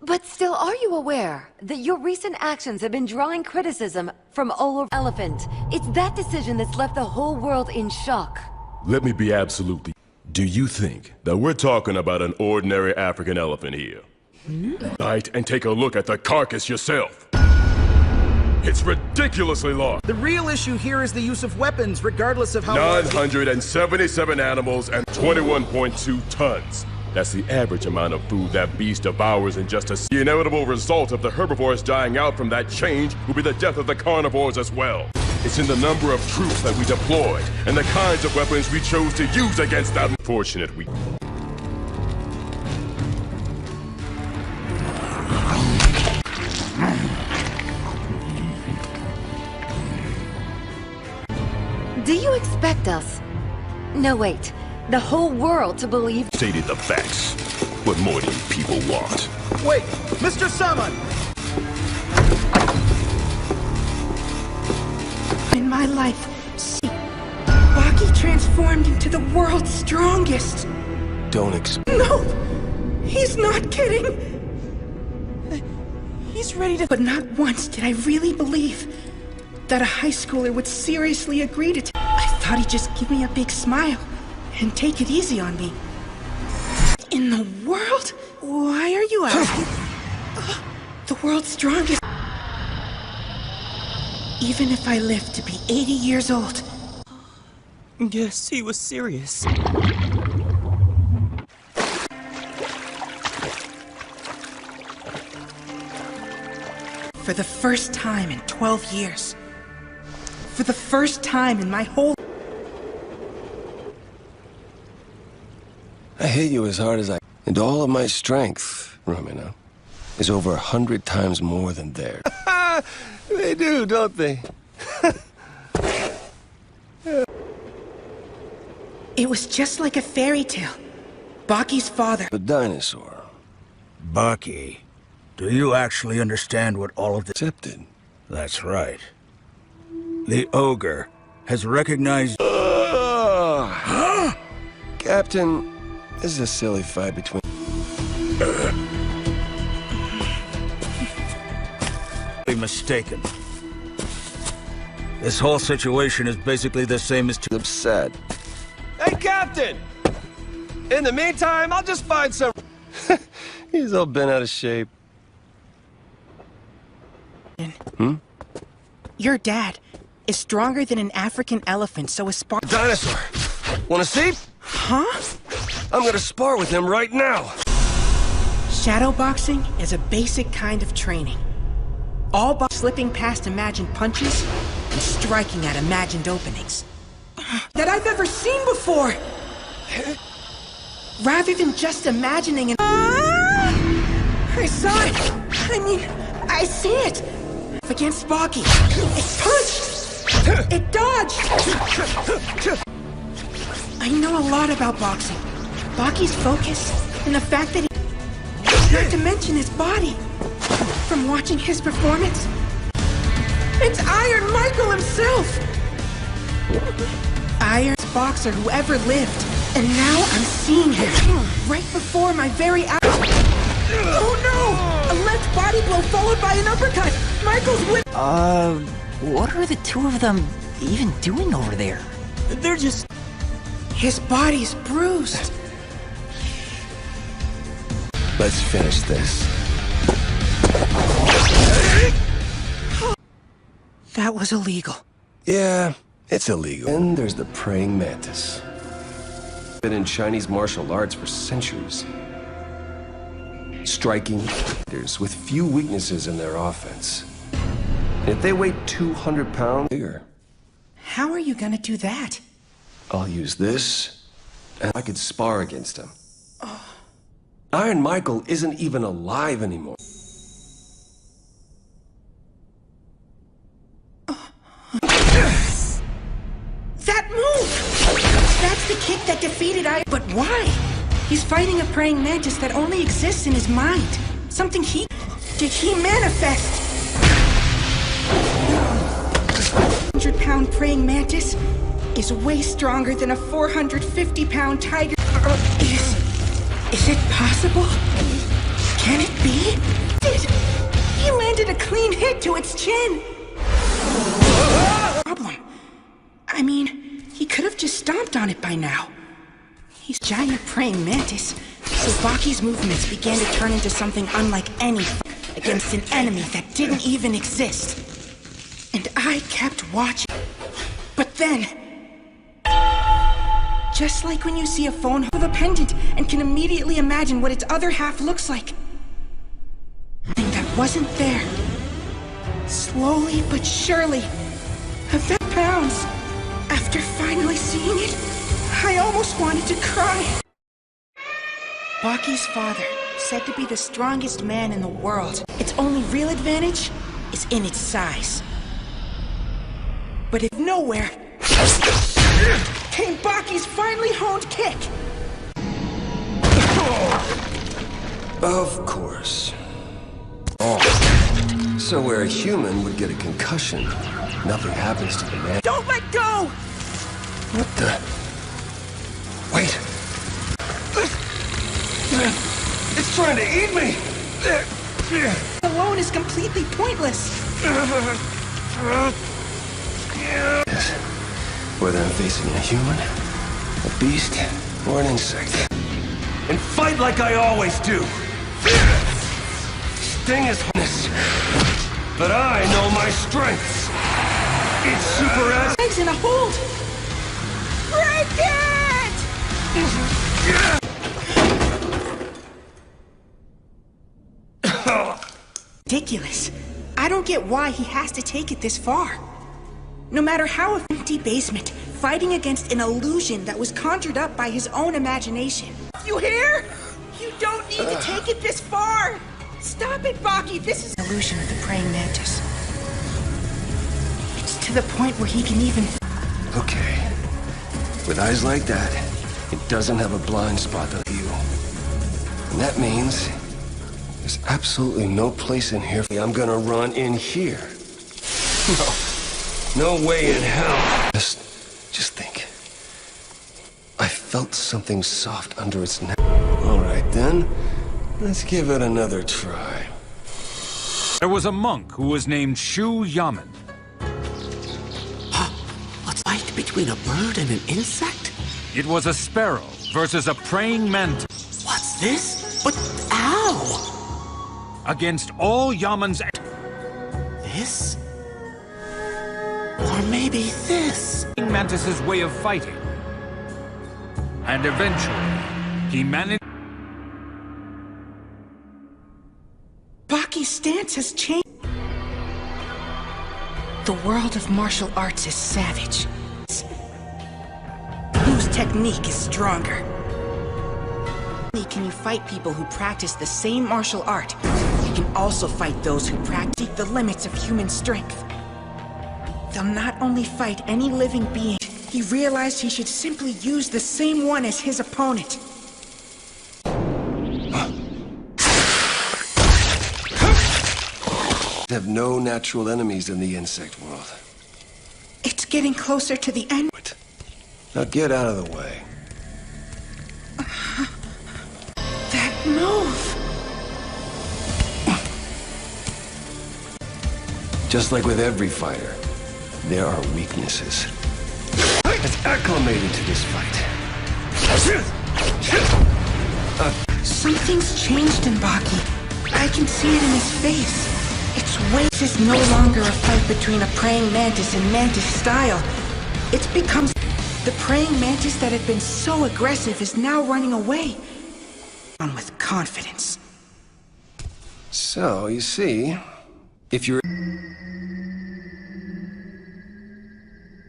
But still, are you aware that your recent actions have been drawing criticism from all over Elephant? It's that decision that's left the whole world in shock. Let me be absolutely... Do you think that we're talking about an ordinary African elephant here? Right, and take a look at the carcass yourself. It's ridiculously large. The real issue here is the use of weapons, regardless of how... 977 animals and 21.2 tons. That's the average amount of food that beast devours in just a... The inevitable result of the herbivores dying out from that change will be the death of the carnivores as well. It's in the number of troops that we deployed and the kinds of weapons we chose to use against them. Fortunate we... Do you expect us? No, wait. The whole world to believe... Stated the facts. What more do you people want? Wait! Mr. Saman! In my life, see, Baki transformed into the world's strongest. Don't expect... No! He's not kidding! He's ready to... But not once did I really believe that a high schooler would seriously agree to... I thought he'd just give me a big smile and take it easy on me. In the world? Why are you asking? The world's strongest. Even if I live to be 80 years old. Yes, he was serious. For the first time in 12 years. For the first time in my whole... I hit you as hard as I... And all of my strength, Romina, is over 100 times more than theirs. They do, don't they? It was just like a fairy tale. Baki's father... The dinosaur. Baki, do you actually understand what all of this... Accepted. That's right. The ogre has recognized... Huh? Captain, this is a silly fight between... mistaken. This whole situation is basically the same as... Upset. Hey, Captain! In the meantime, I'll just find some... He's all bent out of shape. Your dad is stronger than an African elephant, so a spar... Dinosaur! Wanna see? Huh? I'm gonna spar with him right now! Shadowboxing is a basic kind of training. All slipping past imagined punches and striking at imagined openings. That I've ever seen before! Rather than just imagining an... I saw it! I mean, I see it! Against Baki. It punched! It dodged! I know a lot about boxing. Baki's focus, and the fact that he... Not to mention his body. From watching his performance, it's Iron Michael himself! Iron's boxer who ever lived. And now I'm seeing him. Right before my very eyes. Oh no! A left body blow followed by an uppercut! Michael's win- What are the two of them even doing over there? They're just... His body's bruised. Let's finish this. That was illegal. Yeah, it's illegal. And there's the praying mantis. Been in Chinese martial arts for centuries. Striking fighters with few weaknesses in their offense. And if they weigh 200 pounds bigger, How are you gonna do that? I'll use this, and I could spar against him. Iron Michael isn't even alive anymore. That move! That's the kick that defeated Iron... But why? He's fighting a praying mantis that only exists in his mind. Something he... Did he manifest? 100-pound praying mantis is way stronger than a 450-pound tiger. Is it possible? Can it be? He landed a clean hit to its chin. Problem. I mean, he could have just stomped on it by now. He's a giant praying mantis, so Baki's movements began to turn into something unlike any against an enemy that didn't even exist. And I kept watching. But then, just like when you see a phone with a pendant and can immediately imagine what its other half looks like. Something that wasn't there. Slowly but surely, a few pounds. After finally seeing it, I almost wanted to cry. Baki's father, said to be the strongest man in the world. Its only real advantage is in its size. But if nowhere came Baki's finely honed kick. Of course. Oh. So where a human would get a concussion, nothing happens to the man. Don't let go! What the? Wait. It's trying to eat me! Alone is completely pointless. Yes. Whether I'm facing a human, a beast, or an insect. And fight like I always do. Sting is hardness. But I know my strengths. It's super ass. Legs in a hold. Break it! Ridiculous. I don't get why he has to take it this far. No matter how empty basement, fighting against an illusion that was conjured up by his own imagination. You hear? You don't need to take it this far! Stop it, Baki! This is an illusion of the praying mantis. It's to the point where he can even... Okay. With eyes like that, it doesn't have a blind spot of you. And that means there's absolutely no place in here. I'm gonna run in here. No way in hell. Just think. I felt something soft under its neck. All right then, let's give it another try. There was a monk who was named Shu Yamen. What's a fight between a bird and an insect? It was a sparrow versus a praying mantis. What's this? But ow! Against all Yamen's... This? Or maybe this? Mantis's way of fighting. And eventually, he managed... Baki's stance has changed. The world of martial arts is savage. Whose technique is stronger? Only can you fight people who practice the same martial art. You can also fight those who practice the limits of human strength. They'll not only fight any living being, he realized he should simply use the same one as his opponent. Have no natural enemies in the insect world. It's getting closer to the end. Now get out of the way. That move! Just like with every fighter, there are weaknesses. It's acclimated to this fight. Something's changed in Baki. I can see it in his face. Its weight is no longer a fight between a praying mantis and mantis style. It's become... The praying mantis that had been so aggressive is now running away. On with confidence. So, you see, if you're...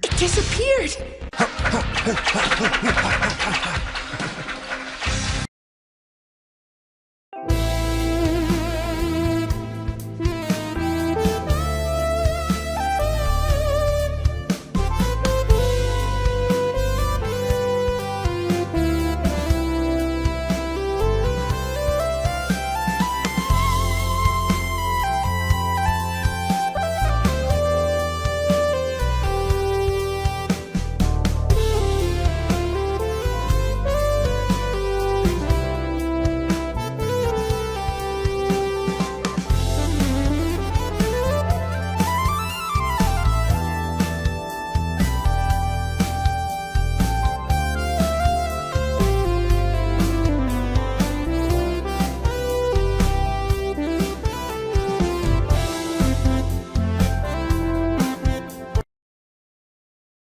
It disappeared!